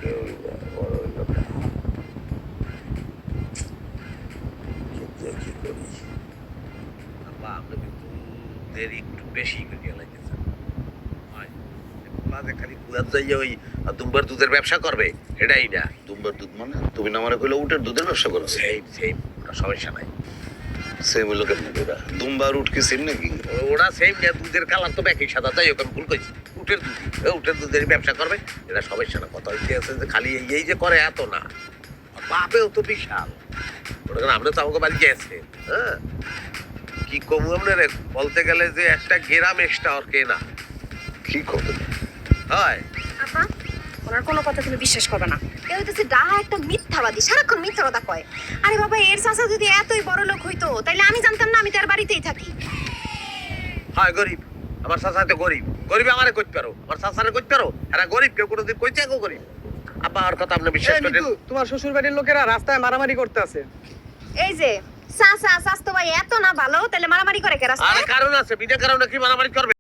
কেউই না, বড় লোক। কিন্তু কি করি? আব্বা, আপনি কিন্তু দেরি একটু বেশি করে লাগতেছেন। হয়, মাঝে খালি কুলার যাইয়া ওই দুম্বার দুধের ব্যবসা করবে, এটাই না। দুম্বার দুধ মানে তুমি না আমারে কইলে উটের দুধের ব্যবসা করো? সেম, ওটা সমস্যা নাই। সেম হলো কেমন করে? দুম্বার উট কি সেম নাকি? ওরা সেম না, দুধের কালার তো একই সাদা, তাই ওকে আমি ভুল কইছি। উটের দুধের ব্যবসা করবে, এটা সমস্যা না। কথা হইতে আছে যে খালি এই যে করে এত না, বাপেও তো বিশাল। মনে করেন আমরা তো আমাকে বাড়ি গেছে, হ্যাঁ, কি কমু আপনার বলতে গেলে যে একটা গ্রাম এক্সট্রা ওর কে না। কি কথা? হয় আপা, ওনার কোনো কথা তুমি বিশ্বাস করবে না। এ হইতেছে ডাহা একটা মিথ্যাবাদী, সারাক্ষণ মিথ্যা কথা কয়। আরে বাবা, এর চাচা যদি এতই বড় লোক হইতো তাইলে আমি জানতাম না, আমি তার বাড়িতেই থাকি। হয় গরিব, আমার চাচা তো গরিব। গরিব আমারে কইতে পারো, আমার চাচারে কইতে পারো? এরা গরিব, কেউ কোনোদিন কইছে গো গরিব? আব্বা আর কথা আপনি বিশ্বাস করেন? তোমার শ্বশুর বাড়ির লোকেরা রাস্তায় মারামারি করতে আছে। এই যে চাচা চাচতো ভাই এত না ভালো, তাইলে মারামারি করে কে আরে রাস্তায়? কারণ আছে, বিনা কারণে কি মারামারি করবে?